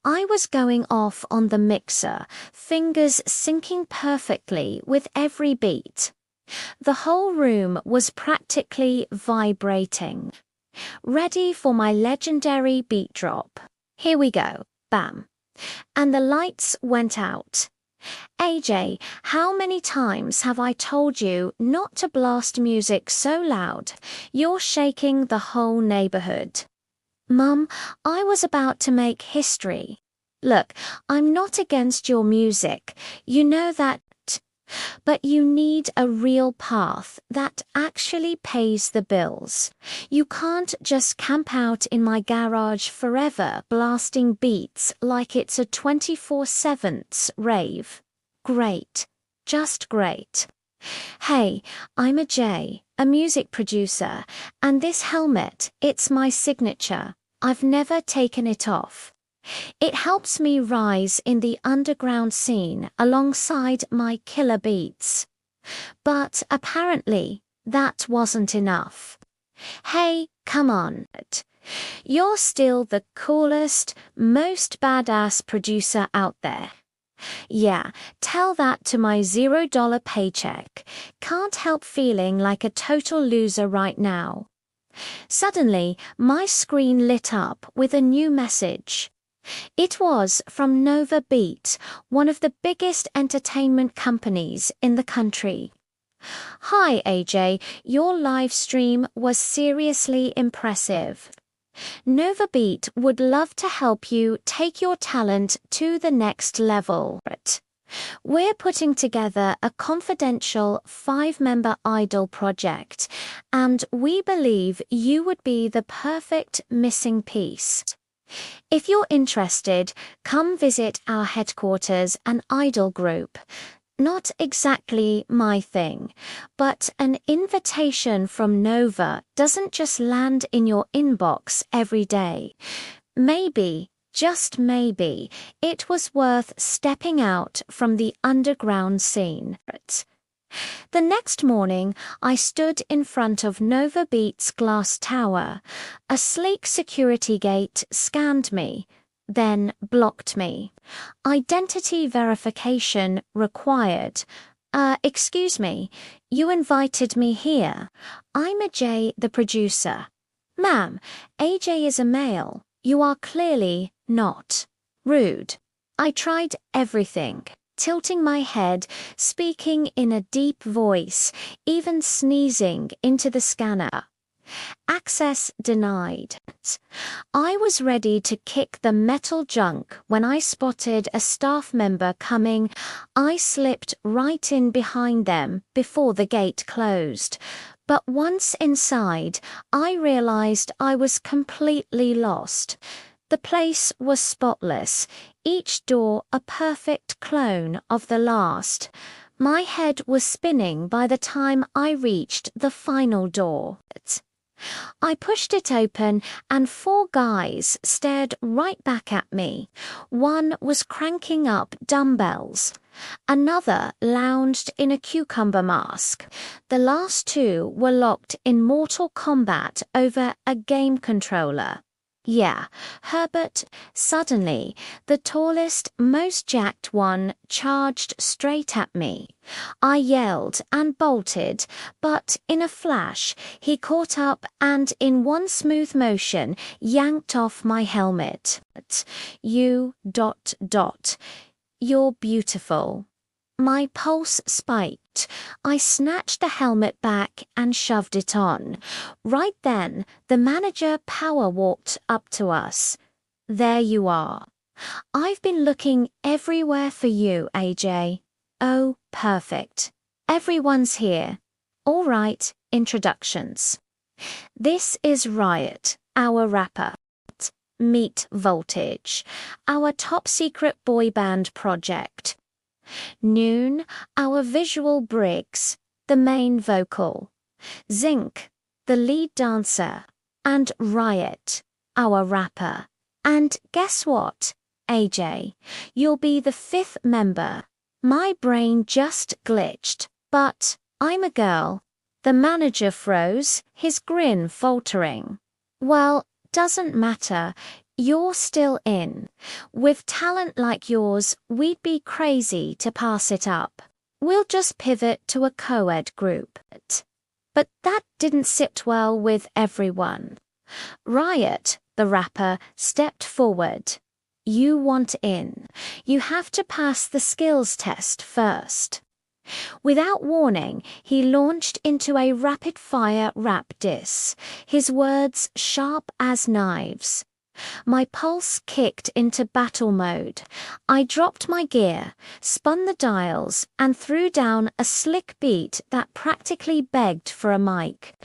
I was going off on the mixer, fingers syncing perfectly with every beat. The whole room was practically vibrating. Ready for my legendary beat drop. Here we go. Bam. And the lights went out. AJ, how many times have I told you not to blast music so loud? You're shaking the whole neighborhood. Mum, I was about to make history. Look, I'm not against your music. You know that. But you need a real path that actually pays the bills. You can't just camp out in my garage forever blasting beats like it's a 24/7 rave. Great. Just great. Hey, I'm a J, a music producer, and this helmet, it's my signature. I've never taken it off. It helps me rise in the underground scene alongside my killer beats. But apparently, that wasn't enough. Hey, come on. You're still the coolest, most badass producer out there. Yeah, tell that to my $0 paycheck. Can't help feeling like a total loser right now. Suddenly, my screen lit up with a new message. It was from Nova Beat, one of the biggest entertainment companies in the country. Hi AJ, your live stream was seriously impressive. Nova Beat would love to help you take your talent to the next level. We're putting together a confidential 5-member idol project, and we believe you would be the perfect missing piece. If you're interested, come visit our headquarters and idol group. Not exactly my thing, but an invitation from Nova doesn't just land in your inbox every day. Maybe, just maybe, it was worth stepping out from the underground scene. The next morning, I stood in front of Nova Beat's glass tower. A sleek security gate scanned me, then blocked me. Identity verification required. Excuse me, you invited me here. I'm AJ, the producer. Ma'am, AJ is a male. You are clearly not. Rude. I tried everything. Tilting my head, speaking in a deep voice, even sneezing into the scanner. Access denied. I was ready to kick the metal junk when I spotted a staff member coming. I slipped right in behind them before the gate closed. But once inside, I realized I was completely lost. The place was spotless, each door a perfect clone of the last. My head was spinning by the time I reached the final door. I pushed it open and 4 guys stared right back at me. One was cranking up dumbbells. Another lounged in a cucumber mask. The last 2 were locked in mortal combat over a game controller. Yeah, Herbert. Suddenly, the tallest, most jacked one charged straight at me. I yelled and bolted, but in a flash, he caught up and in one smooth motion yanked off my helmet. You... You're beautiful. My pulse spiked. I snatched the helmet back and shoved it on. Right then, the manager power walked up to us. There you are. I've been looking everywhere for you, AJ. Oh, perfect. Everyone's here. All right, introductions. This is Riot, our rapper. Meet Voltage, our top-secret boy band project. Noon, our visual Briggs, the main vocal. Zinc, the lead dancer. And Riot, our rapper. And guess what, AJ? You'll be the 5th member. My brain just glitched, but I'm a girl. The manager froze, his grin faltering. Well, doesn't matter. You're still in. With talent like yours, we'd be crazy to pass it up. We'll just pivot to a co-ed group. But that didn't sit well with everyone. Riot, the rapper, stepped forward. You want in. You have to pass the skills test first. Without warning, he launched into a rapid-fire rap diss, his words sharp as knives. My pulse kicked into battle mode. I dropped my gear, spun the dials, and threw down a slick beat that practically begged for a mic.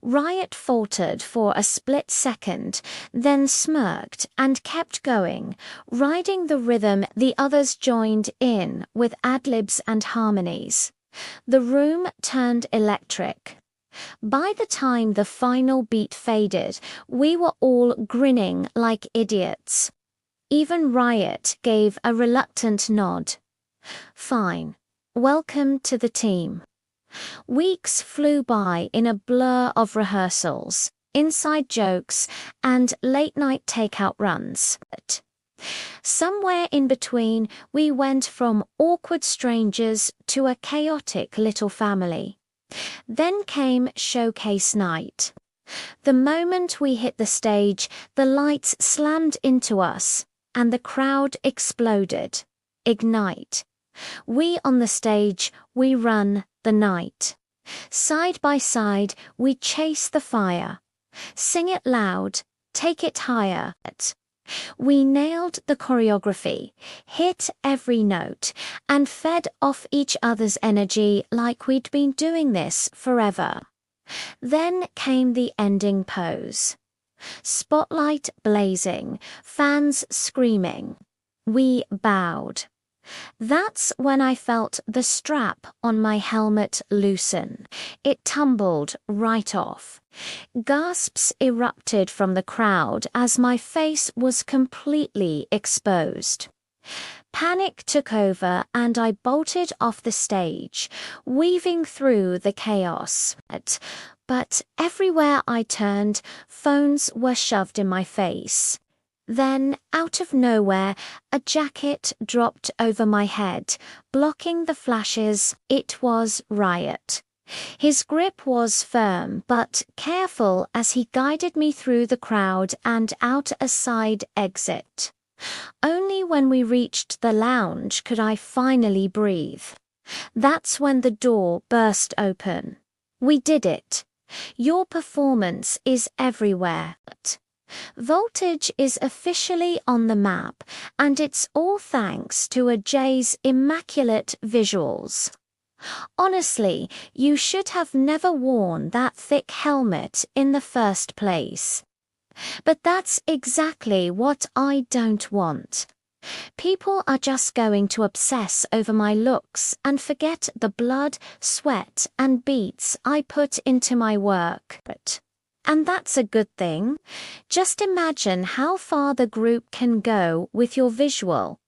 Riot faltered for a split second, then smirked and kept going, riding the rhythm the others joined in with ad-libs and harmonies. The room turned electric. By the time the final beat faded, we were all grinning like idiots. Even Riot gave a reluctant nod. Fine. Welcome to the team. Weeks flew by in a blur of rehearsals, inside jokes, and late-night takeout runs. Somewhere in between, we went from awkward strangers to a chaotic little family. Then came showcase night. The moment we hit the stage, the lights slammed into us, and the crowd exploded. Ignite. We on the stage, we run the night. Side by side, we chase the fire. Sing it loud, take it higher. We nailed the choreography, hit every note, and fed off each other's energy like we'd been doing this forever. Then came the ending pose. Spotlight blazing, fans screaming. We bowed. That's when I felt the strap on my helmet loosen. It tumbled right off. Gasps erupted from the crowd as my face was completely exposed. Panic took over and I bolted off the stage, weaving through the chaos. But everywhere I turned, phones were shoved in my face. Then, out of nowhere, a jacket dropped over my head, blocking the flashes. It was Riot. His grip was firm but careful as he guided me through the crowd and out a side exit. Only when we reached the lounge could I finally breathe. That's when the door burst open. We did it. Your performance is everywhere. Voltage is officially on the map, and it's all thanks to a Jay's immaculate visuals. Honestly, you should have never worn that thick helmet in the first place. But that's exactly what I don't want. People are just going to obsess over my looks and forget the blood, sweat, and beats I put into my work. And that's a good thing. Just imagine how far the group can go with your visual.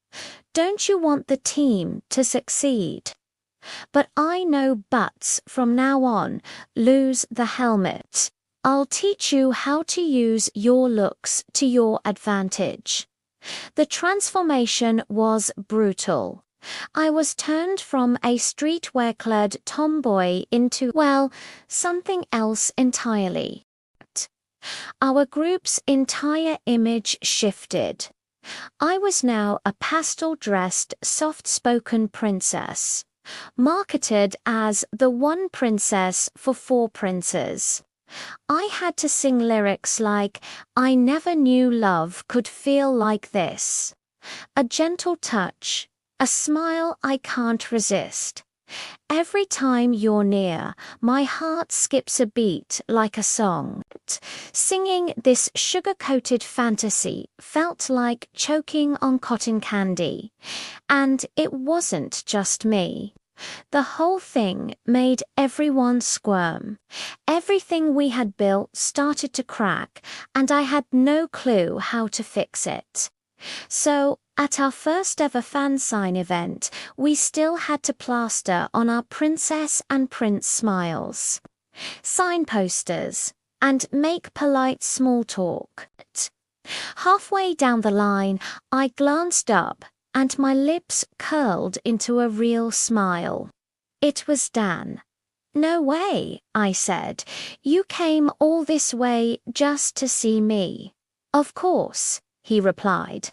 Don't you want the team to succeed? But I know buts from now on. Lose the helmet. I'll teach you how to use your looks to your advantage. The transformation was brutal. I was turned from a streetwear-clad tomboy into, well, something else entirely. Our group's entire image shifted. I was now a pastel-dressed, soft-spoken princess, marketed as the one princess for four princes. I had to sing lyrics like, "I never knew love could feel like this." A gentle touch, a smile I can't resist. Every time you're near, my heart skips a beat like a song. Singing this sugar-coated fantasy felt like choking on cotton candy. And it wasn't just me. The whole thing made everyone squirm. Everything we had built started to crack, and I had no clue how to fix it. So, at our first ever fan sign event, we still had to plaster on our princess and prince smiles, sign posters, and make polite small talk. Halfway down the line, I glanced up and my lips curled into a real smile. It was Dan. "No way," I said. "You came all this way just to see me." "Of course," he replied.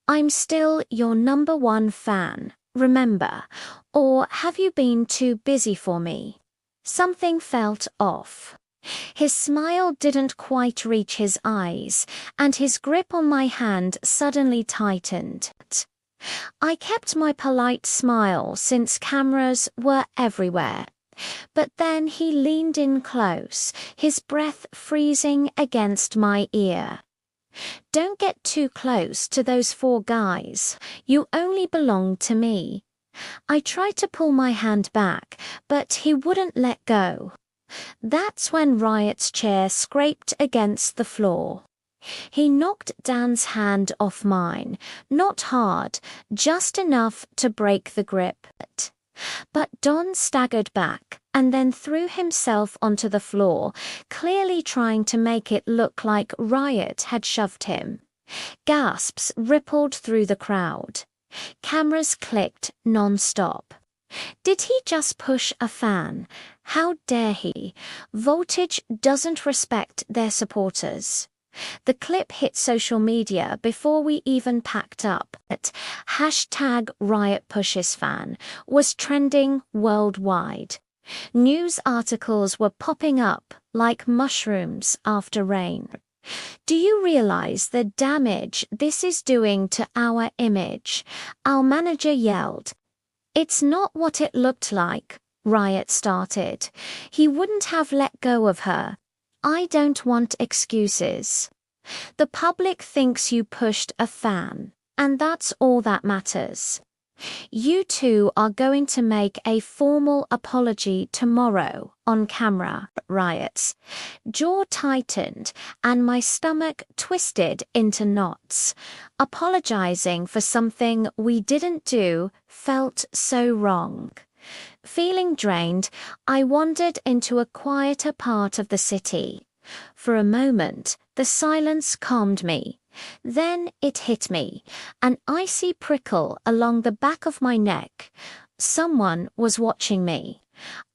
"I'm still your #1 fan, remember? Or have you been too busy for me?" Something felt off. His smile didn't quite reach his eyes, and his grip on my hand suddenly tightened. I kept my polite smile since cameras were everywhere. But then he leaned in close, his breath freezing against my ear. "Don't get too close to those 4 guys. You only belong to me." I tried to pull my hand back, but he wouldn't let go. That's when Riot's chair scraped against the floor. He knocked Dan's hand off mine, not hard, just enough to break the grip. But Don staggered back and then threw himself onto the floor, clearly trying to make it look like Riot had shoved him. Gasps rippled through the crowd. Cameras clicked non-stop. Did he just push a fan? How dare he? Voltage doesn't respect their supporters. The clip hit social media before we even packed up. #RiotPushesFan was trending worldwide. News articles were popping up like mushrooms after rain. "Do you realize the damage this is doing to our image?" our manager yelled. "It's not what it looked like," Riot started. "He wouldn't have let go of her." I don't want excuses. The public thinks you pushed a fan, and that's all that matters. You two are going to make a formal apology tomorrow on camera, Riots. Jaw tightened and my stomach twisted into knots. Apologizing for something we didn't do felt so wrong. Feeling drained, I wandered into a quieter part of the city. For a moment, the silence calmed me. Then it hit me, an icy prickle along the back of my neck. Someone was watching me.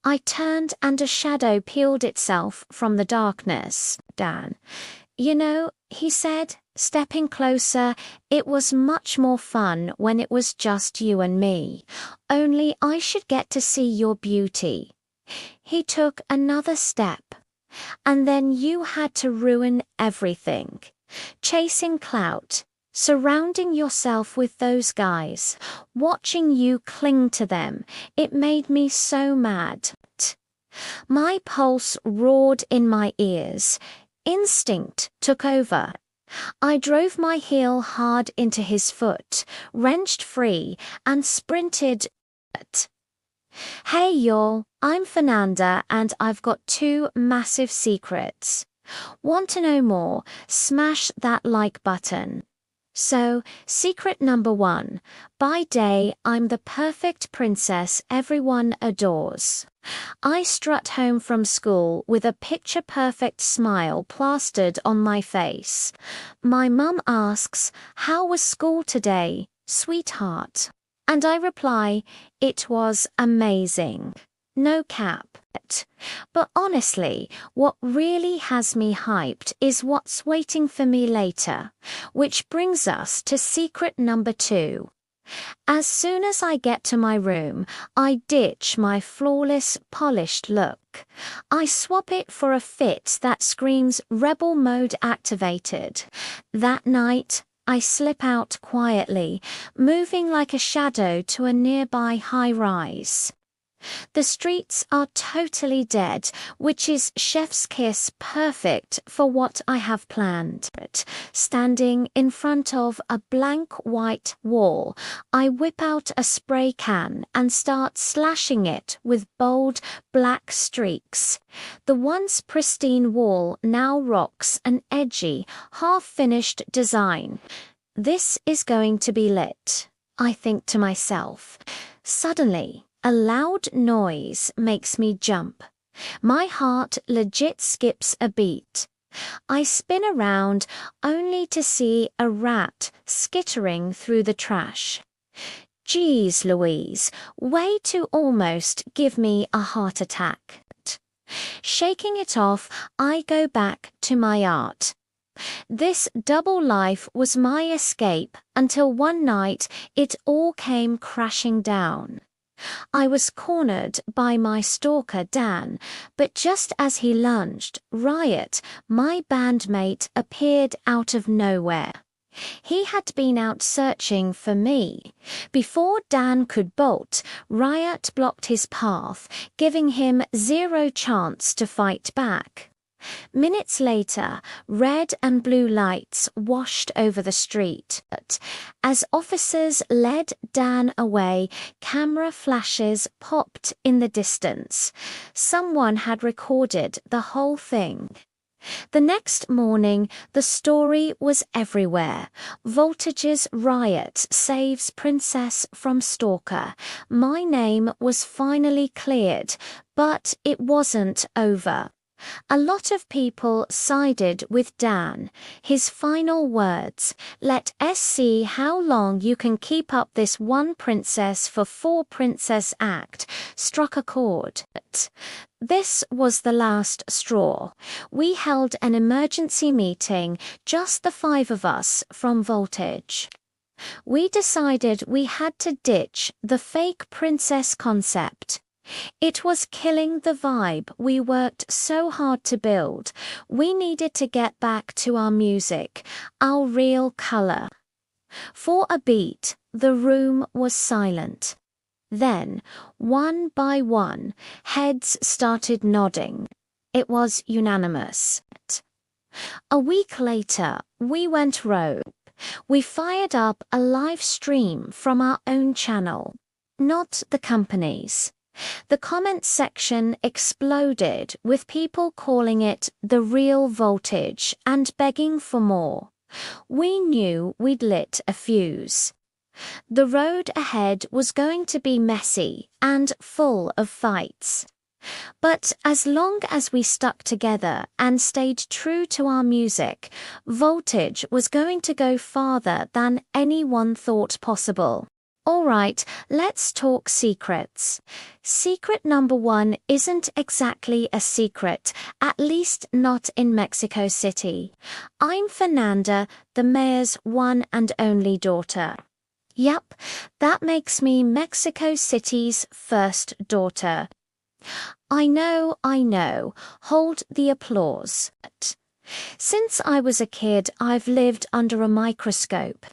I turned and a shadow peeled itself from the darkness. "Dan." "You know," he said, stepping closer, "it was much more fun when it was just you and me. Only I should get to see your beauty." He took another step. "And then you had to ruin everything. Chasing clout, surrounding yourself with those guys, watching you cling to them, it made me so mad." My pulse roared in my ears. Instinct took over. I drove my heel hard into his foot, wrenched free, and sprinted. "Hey y'all, I'm Fernanda and I've got 2 massive secrets. Want to know more? Smash that like button." So, secret #1. By day, I'm the perfect princess everyone adores. I strut home from school with a picture-perfect smile plastered on my face. My mum asks, "How was school today, sweetheart?" And I reply, "It was amazing." No cap. But honestly, what really has me hyped is what's waiting for me later, which brings us to secret #2. As soon as I get to my room, I ditch my flawless, polished look. I swap it for a fit that screams rebel mode activated. That night, I slip out quietly, moving like a shadow to a nearby high-rise. The streets are totally dead, which is chef's kiss perfect for what I have planned. Standing in front of a blank white wall, I whip out a spray can and start slashing it with bold black streaks. The once pristine wall now rocks an edgy, half-finished design. This is going to be lit, I think to myself. Suddenly, a loud noise makes me jump. My heart legit skips a beat. I spin around only to see a rat skittering through the trash. Geez Louise, way to almost give me a heart attack. Shaking it off, I go back to my art. This double life was my escape until one night it all came crashing down. I was cornered by my stalker Dan, but just as he lunged, Riot, my bandmate, appeared out of nowhere. He had been out searching for me. Before Dan could bolt, Riot blocked his path, giving him zero chance to fight back. Minutes later, red and blue lights washed over the street. As officers led Dan away, camera flashes popped in the distance. Someone had recorded the whole thing. The next morning, the story was everywhere. Voltage's Riot saves Princess from stalker. My name was finally cleared, but it wasn't over. A lot of people sided with Dan. His final words, "Let us see how long you can keep up this one princess for four princess act," struck a chord. This was the last straw. We held an emergency meeting, just the five of us from Voltage. We decided we had to ditch the fake princess concept. It was killing the vibe we worked so hard to build. We needed to get back to our music, our real color. For a beat, the room was silent. Then, one by one, heads started nodding. It was unanimous. A week later, we went rogue. We fired up a live stream from our own channel, not the company's. The comments section exploded with people calling it the real Voltage and begging for more. We knew we'd lit a fuse. The road ahead was going to be messy and full of fights. But as long as we stuck together and stayed true to our music, Voltage was going to go farther than anyone thought possible. Alright, let's talk secrets. Secret number one isn't exactly a secret, at least not in Mexico City. I'm Fernanda, the mayor's one and only daughter. Yep, that makes me Mexico City's first daughter. I know, hold the applause. Since I was a kid, I've lived under a microscope.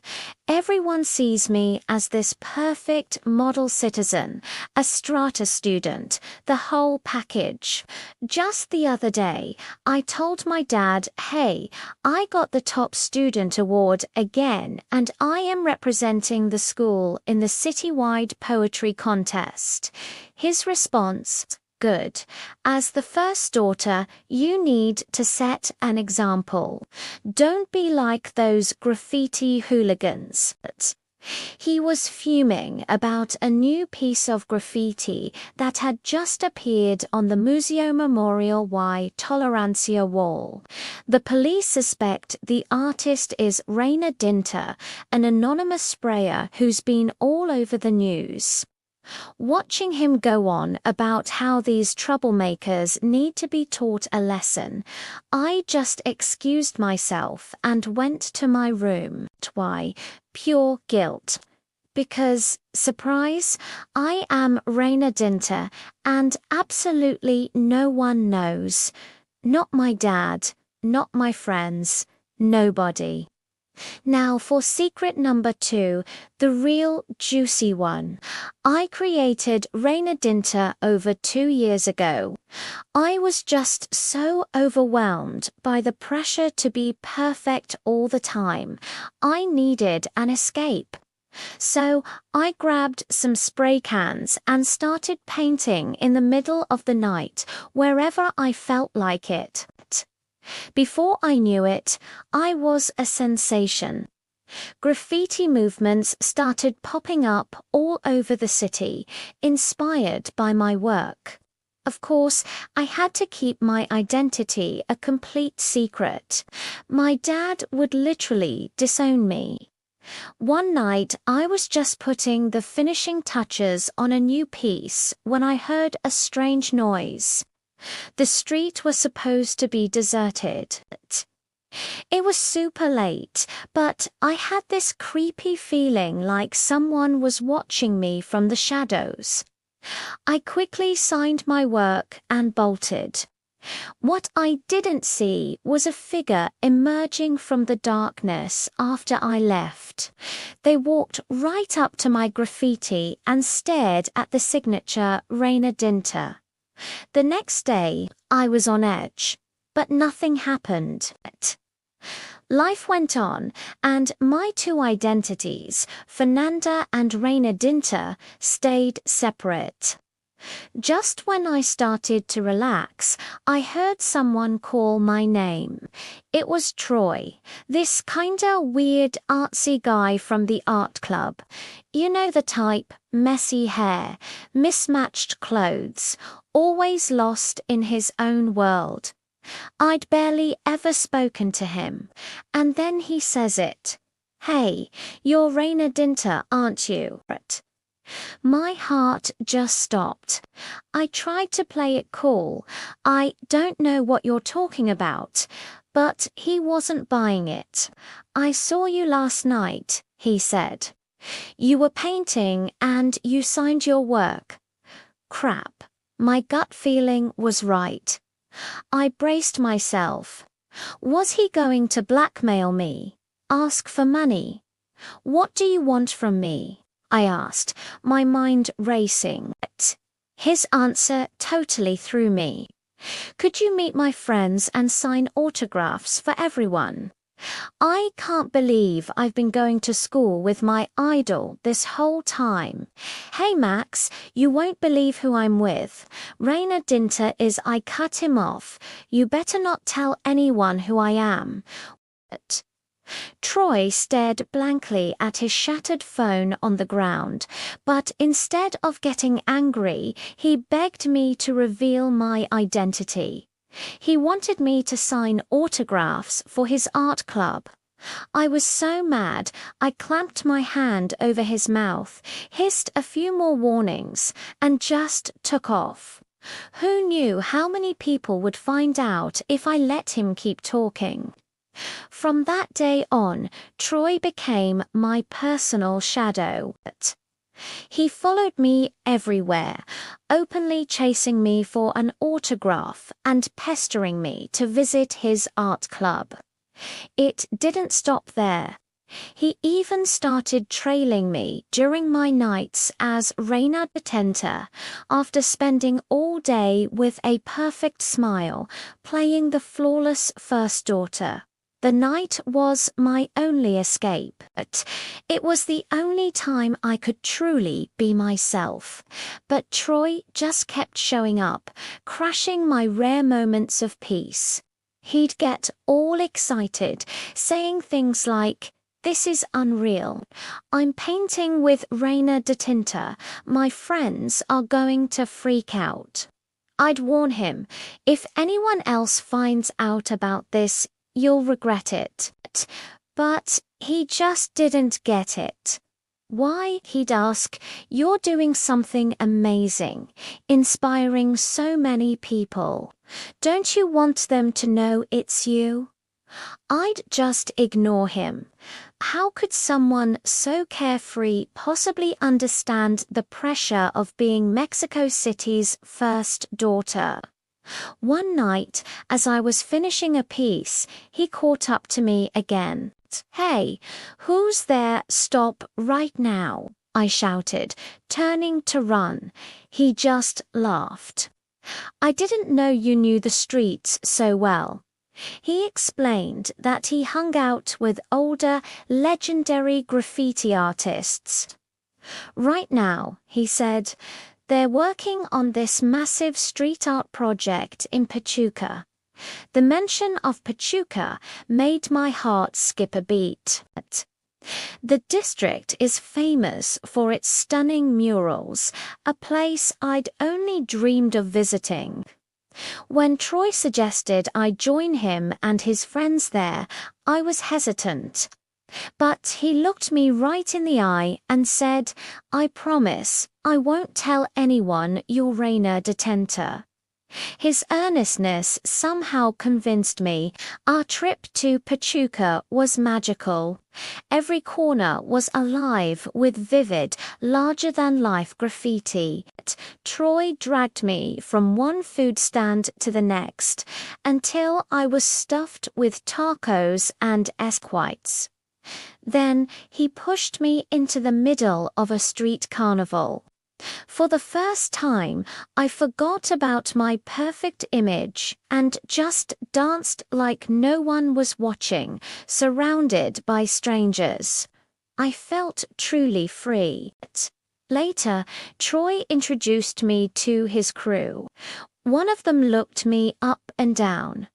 Everyone sees me as this perfect model citizen, a strata student, the whole package. Just the other day, I told my dad, "Hey, I got the top student award again, and I am representing the school in the citywide poetry contest." His response, "Good. As the first daughter, you need to set an example. Don't be like those graffiti hooligans." He was fuming about a new piece of graffiti that had just appeared on the Museo Memorial y Tolerancia wall. The police suspect the artist is Reina Dinter, an anonymous sprayer who's been all over the news. Watching him go on about how these troublemakers need to be taught a lesson, I just excused myself and went to my room. Why? Pure guilt. Because, surprise, I am Reina Dinter, and absolutely no one knows. Not my dad, not my friends, nobody. Now for secret number two, the real juicy one. I created Reina Dinter over 2 years ago. I was just so overwhelmed by the pressure to be perfect all the time. I needed an escape. So I grabbed some spray cans and started painting in the middle of the night, wherever I felt like it. Before I knew it, I was a sensation. Graffiti movements started popping up all over the city, inspired by my work. Of course, I had to keep my identity a complete secret. My dad would literally disown me. One night, I was just putting the finishing touches on a new piece when I heard a strange noise. The street was supposed to be deserted. It was super late, but I had this creepy feeling like someone was watching me from the shadows. I quickly signed my work and bolted. What I didn't see was a figure emerging from the darkness after I left. They walked right up to my graffiti and stared at the signature Reina Dinter. The next day, I was on edge, but nothing happened. Life went on, and my two identities, Fernanda and Reina Dinter, stayed separate. Just when I started to relax, I heard someone call my name. It was Troy, this kinda weird artsy guy from the art club. You know the type, messy hair, mismatched clothes, always lost in his own world. I'd barely ever spoken to him, and then he says it. "Hey, you're Reina Dinter, aren't you?" My heart just stopped. I tried to play it cool. "I don't know what you're talking about," but he wasn't buying it. "I saw you last night," he said. "You were painting and you signed your work." Crap. My gut feeling was right. I braced myself. Was he going to blackmail me? Ask for money? "What do you want from me?" I asked, my mind racing. His answer totally threw me. "Could you meet my friends and sign autographs for everyone? I can't believe I've been going to school with my idol this whole time. Hey Max, you won't believe who I'm with. Reina Dinter is I cut him off. You better not tell anyone who I am." Troy stared blankly at his shattered phone on the ground, but instead of getting angry, he begged me to reveal my identity. He wanted me to sign autographs for his art club. I was so mad, I clamped my hand over his mouth, hissed a few more warnings, and just took off. Who knew how many people would find out if I let him keep talking? From that day on, Troy became my personal shadow. He followed me everywhere, openly chasing me for an autograph and pestering me to visit his art club. It didn't stop there. He even started trailing me during my nights as Reina Dinter, after spending all day with a perfect smile, playing the flawless first daughter. The night was my only escape. It was the only time I could truly be myself. But Troy just kept showing up, crashing my rare moments of peace. He'd get all excited, saying things like, "This is unreal. I'm painting with Reina Dinter. My friends are going to freak out." I'd warn him, "If anyone else finds out about this, you'll regret it." But he just didn't get it. "Why?" he'd ask. "You're doing something amazing, inspiring so many people. Don't you want them to know it's you?" I'd just ignore him. How could someone so carefree possibly understand the pressure of being Mexico City's first daughter? One night, as I was finishing a piece, he caught up to me again. "Hey, who's there? Stop right now," I shouted, turning to run. He just laughed. "I didn't know you knew the streets so well." He explained that he hung out with older, legendary graffiti artists. "Right now," he said, "they're working on this massive street art project in Pachuca." The mention of Pachuca made my heart skip a beat. The district is famous for its stunning murals, a place I'd only dreamed of visiting. When Troy suggested I join him and his friends there, I was hesitant. But he looked me right in the eye and said, "I promise, I won't tell anyone you're Reina Detenter." His earnestness somehow convinced me. Our trip to Pachuca was magical. Every corner was alive with vivid, larger-than-life graffiti. Troy dragged me from one food stand to the next until I was stuffed with tacos and esquites. Then he pushed me into the middle of a street carnival. For the first time, I forgot about my perfect image and just danced like no one was watching, surrounded by strangers. I felt truly free. Later, Troy introduced me to his crew. One of them looked me up and down.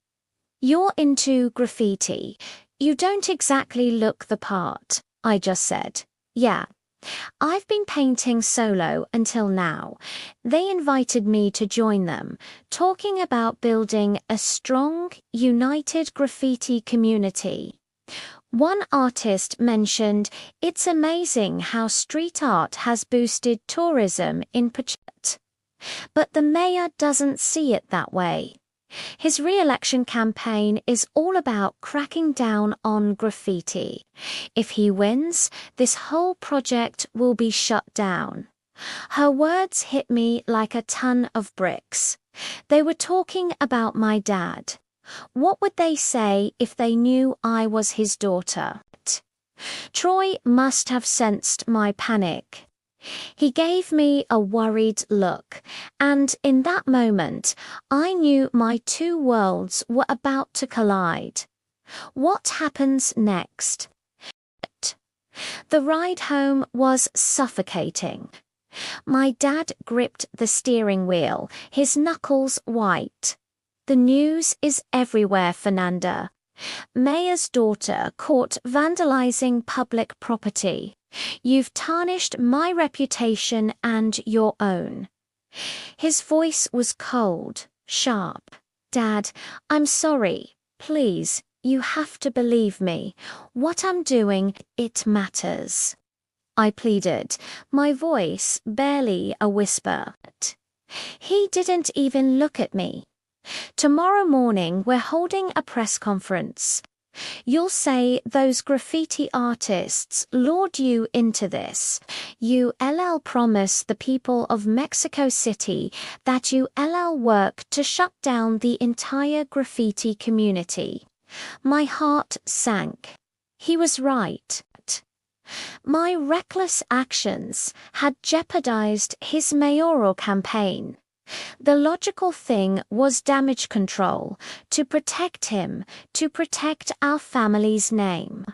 "You're into graffiti. You don't exactly look the part," I just said. "Yeah. I've been painting solo until now." They invited me to join them, talking about building a strong, united graffiti community. One artist mentioned, "It's amazing how street art has boosted tourism in Pachuca." But the mayor doesn't see it that way. His re-election campaign is all about cracking down on graffiti. If he wins, this whole project will be shut down. Her words hit me like a ton of bricks. They were talking about my dad. What would they say if they knew I was his daughter? Troy must have sensed my panic. He gave me a worried look, and in that moment, I knew my two worlds were about to collide. What happens next? The ride home was suffocating. My dad gripped the steering wheel, his knuckles white. "The news is everywhere, Fernanda. Mayor's daughter caught vandalizing public property. You've tarnished my reputation and your own." His voice was cold, sharp. "Dad, I'm sorry. Please, you have to believe me. What I'm doing, it matters." I pleaded, my voice barely a whisper. He didn't even look at me. "Tomorrow morning we're holding a press conference. You'll say those graffiti artists lured you into this. You promise the people of Mexico City that you work to shut down the entire graffiti community." My heart sank. He was right. My reckless actions had jeopardized his mayoral campaign. The logical thing was damage control, to protect him, to protect our family's name.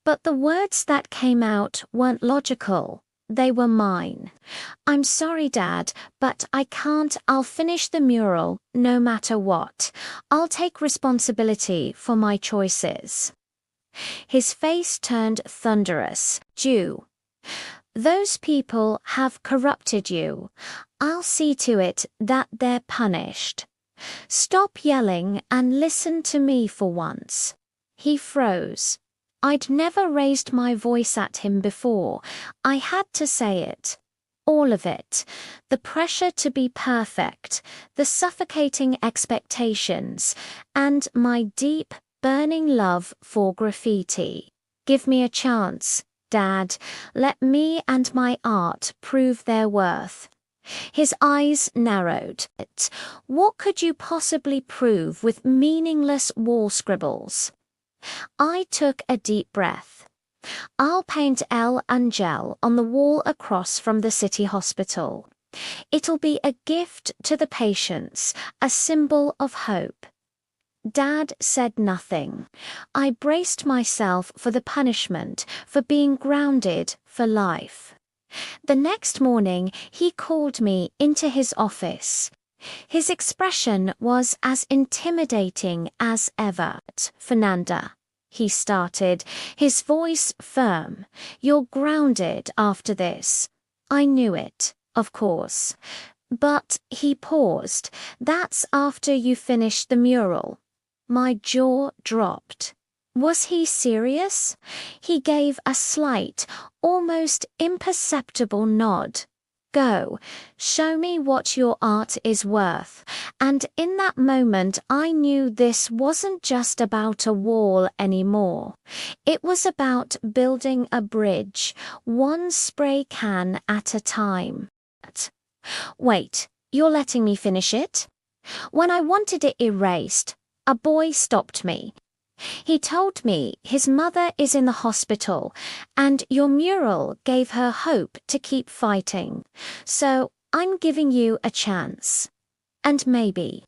But the words that came out weren't logical. They were mine. "I'm sorry, Dad, but I can't. I'll finish the mural, no matter what. I'll take responsibility for my choices." His face turned thunderous. "Jew. Those people have corrupted you. I'll see to it that they're punished. Stop yelling and listen to me for once." He froze. I'd never raised my voice at him before. I had to say it. All of it. The pressure to be perfect, the suffocating expectations, and my deep, burning love for graffiti. "Give me a chance, Dad. Let me and my art prove their worth." His eyes narrowed. "What could you possibly prove with meaningless wall scribbles?" I took a deep breath. "I'll paint El Angel on the wall across from the city hospital. It'll be a gift to the patients, a symbol of hope." Dad said nothing. I braced myself for the punishment, for being grounded for life. The next morning, he called me into his office. His expression was as intimidating as ever. "Fernanda," he started, his voice firm. "You're grounded after this." I knew it, of course. But he paused. "That's after you finish the mural." My jaw dropped. Was he serious? He gave a slight, almost imperceptible nod. "Go, show me what your art is worth." And in that moment I knew this wasn't just about a wall anymore. It was about building a bridge, one spray can at a time. "Wait, you're letting me finish it?" When I wanted it erased, a boy stopped me. He told me his mother is in the hospital and your mural gave her hope to keep fighting. So I'm giving you a chance. And maybe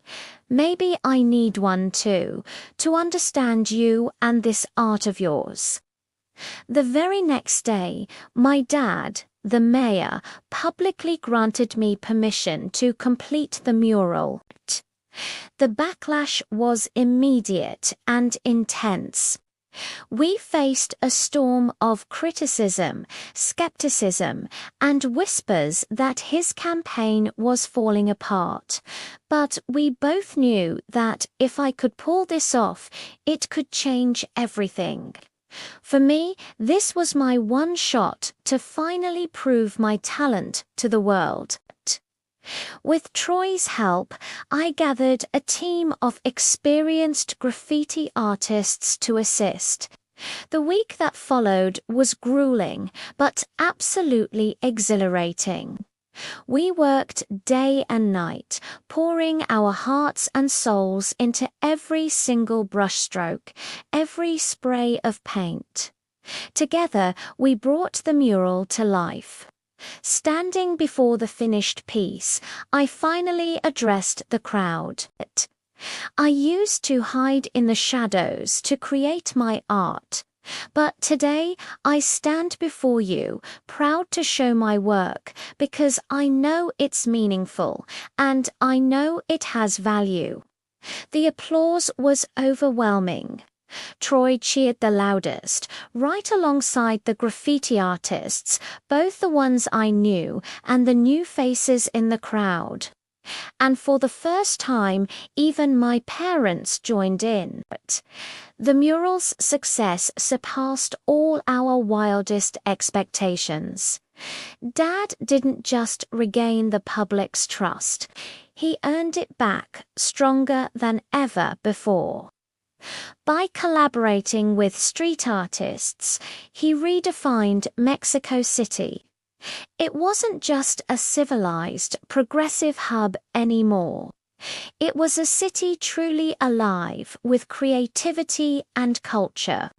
I need one too, to understand you and this art of yours. The very next day, my dad, the mayor, publicly granted me permission to complete the mural. The backlash was immediate and intense. We faced a storm of criticism, skepticism, and whispers that his campaign was falling apart. But we both knew that if I could pull this off, it could change everything. For me, this was my one shot to finally prove my talent to the world. With Troy's help, I gathered a team of experienced graffiti artists to assist. The week that followed was grueling, but absolutely exhilarating. We worked day and night, pouring our hearts and souls into every single brushstroke, every spray of paint. Together, we brought the mural to life. Standing before the finished piece, I finally addressed the crowd. I used to hide in the shadows to create my art, but today I stand before you, proud to show my work, because I know it's meaningful, and I know it has value. The applause was overwhelming. Troy cheered the loudest, right alongside the graffiti artists, both the ones I knew and the new faces in the crowd. And for the first time, even my parents joined in. The mural's success surpassed all our wildest expectations. Dad didn't just regain the public's trust, he earned it back stronger than ever before. By collaborating with street artists, he redefined Mexico City. It wasn't just a civilized, progressive hub anymore. It was a city truly alive with creativity and culture.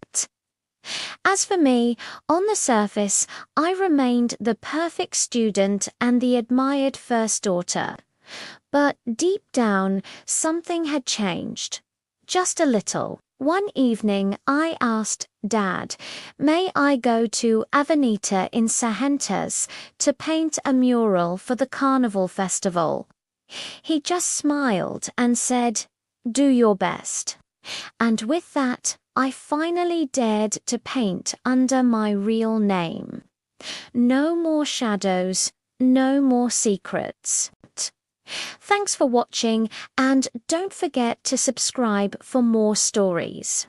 As for me, on the surface, I remained the perfect student and the admired first daughter. But deep down, something had changed. Just a little. One evening, I asked Dad, may I go to Avenida in Sajentas to paint a mural for the Carnival Festival? He just smiled and said, do your best. And with that, I finally dared to paint under my real name. No more shadows, no more secrets. Thanks for watching, and don't forget to subscribe for more stories.